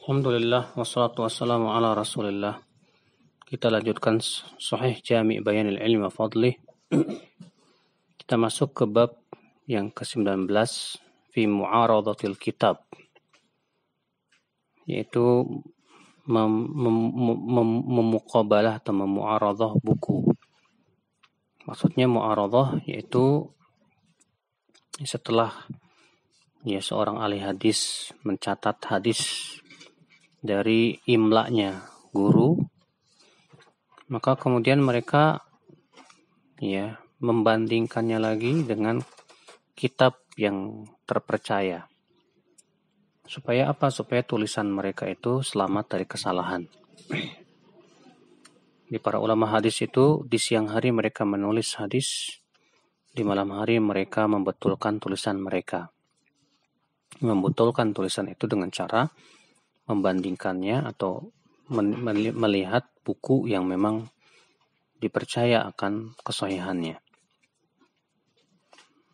Alhamdulillah wassalatu wassalamu ala Rasulillah. Kita lanjutkan Sahih Jami' Bayanil Ilmi wa Fadlih. Kita masuk ke bab yang ke-19 fi mu'aradatil kitab, yaitu memuqabalah atau memu'aradah buku. Maksudnya mu'aradah yaitu setelah seorang ahli hadis mencatat hadis dari imla'nya guru, maka kemudian mereka membandingkannya lagi dengan kitab yang terpercaya. Supaya apa? Supaya tulisan mereka itu selamat dari kesalahan. Di para ulama hadis itu, di siang hari mereka menulis hadis, di malam hari mereka membetulkan tulisan mereka. Membetulkan tulisan itu dengan cara membandingkannya atau melihat buku yang memang dipercaya akan kesahihannya.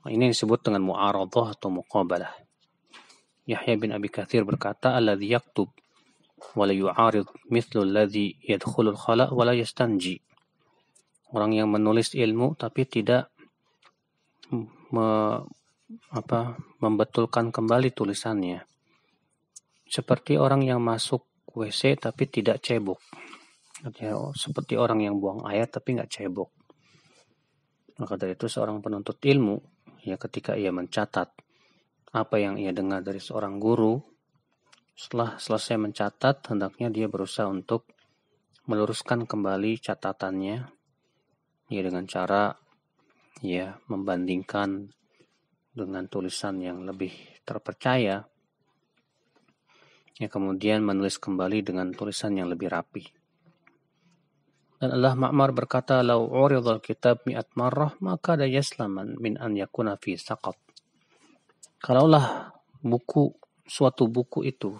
Ini disebut dengan mu'aradah atau muqabalah. Yahya bin Abi Katsir berkata, alladzi yaktub wa la yu'arid mithlu alladzi yadkhulul khala' wa la yastanji. Orang yang menulis ilmu tapi tidak membetulkan kembali tulisannya. Seperti orang yang masuk WC tapi tidak cebok. Seperti orang yang buang air tapi nggak cebok. Maka dari itu seorang penuntut ilmu, ketika ia mencatat apa yang ia dengar dari seorang guru, setelah selesai mencatat, hendaknya dia berusaha untuk meluruskan kembali catatannya, dengan cara membandingkan dengan tulisan yang lebih terpercaya, kemudian menulis kembali dengan tulisan yang lebih rapi. Dan Allah Ma'mar berkata, "Lau uridal kitab mi'at marrah, maka da yaslaman min an yakuna fi saqat." Kalaulah suatu buku itu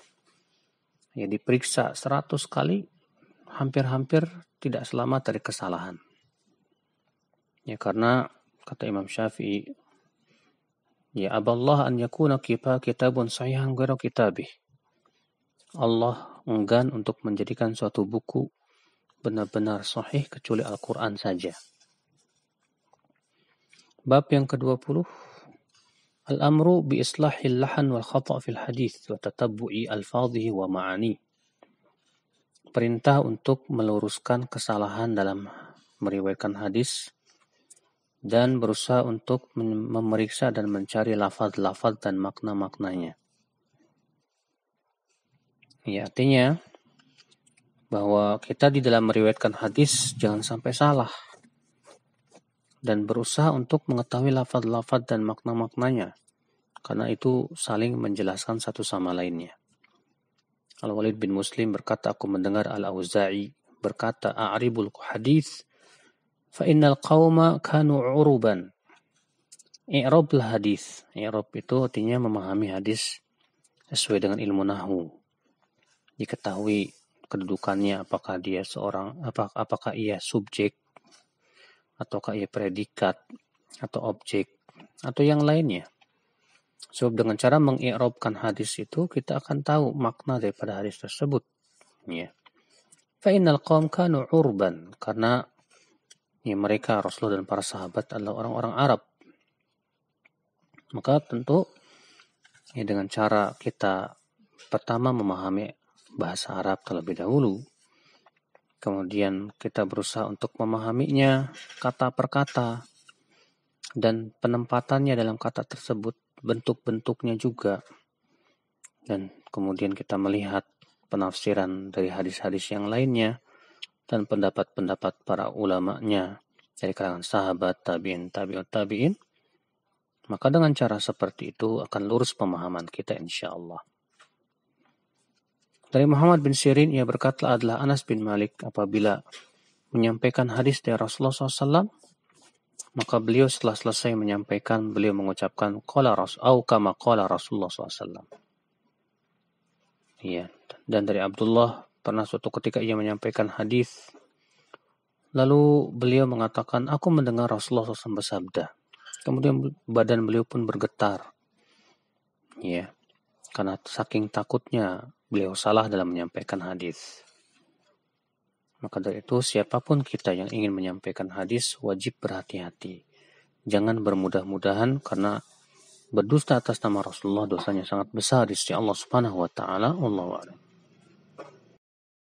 diperiksa 100 kali, hampir-hampir tidak selamat dari kesalahan. Karena kata Imam Syafi'i, aballah an yakuna kitabun sahihan ghairu kitabih. Allah enggan untuk menjadikan suatu buku benar-benar sahih kecuali Al-Quran saja. Bab yang ke-20, Al-amru bi islahil lahan wal khata' fil hadith wa tatabbu'i alfadhihi wa ma'ani. Perintah untuk meluruskan kesalahan dalam meriwayatkan hadis dan berusaha untuk memeriksa dan mencari lafaz-lafaz dan makna-maknanya. Artinya bahwa kita di dalam meriwayatkan hadis jangan sampai salah dan berusaha untuk mengetahui lafaz-lafaz dan makna-maknanya, karena itu saling menjelaskan satu sama lainnya. Al-Walid bin Muslim berkata, aku mendengar Al-Auza'i berkata, a'ribul hadis fa innal qawma kanu uruban. I'rablah hadis. I'rab itu artinya memahami hadis sesuai dengan ilmu nahwu. Diketahui kedudukannya, apakah ia subjek, ataukah ia predikat, atau objek, atau yang lainnya. Sebab dengan cara mengi'rabkan hadis itu, kita akan tahu makna daripada hadis tersebut. Fa'innal qawm kanu urban, karena mereka, Rasulullah dan para sahabat adalah orang-orang Arab. Maka tentu dengan cara kita pertama memahami bahasa Arab terlebih dahulu, kemudian kita berusaha untuk memahaminya kata per kata dan penempatannya dalam kata tersebut, bentuk-bentuknya juga, dan kemudian kita melihat penafsiran dari hadis-hadis yang lainnya dan pendapat-pendapat para ulamanya dari kalangan sahabat, tabi'in, tabi'ut tabi'in. Maka dengan cara seperti itu akan lurus pemahaman kita insyaallah. Dari Muhammad bin Sirin, ia berkata adalah Anas bin Malik apabila menyampaikan hadis dari Rasulullah SAW, maka beliau setelah selesai menyampaikan, beliau mengucapkan qala kama qala Rasulullah SAW. Dan dari Abdullah, pernah suatu ketika ia menyampaikan hadis, lalu beliau mengatakan, aku mendengar Rasulullah SAW bersabda. Kemudian badan beliau pun bergetar. karena saking takutnya beliau salah dalam menyampaikan hadis. Maka dari itu, siapapun kita yang ingin menyampaikan hadis wajib berhati-hati. Jangan bermudah-mudahan, karena berdusta atas nama Rasulullah dosanya sangat besar di sisi Allah Subhanahu wa taala. Wallahu a'lam.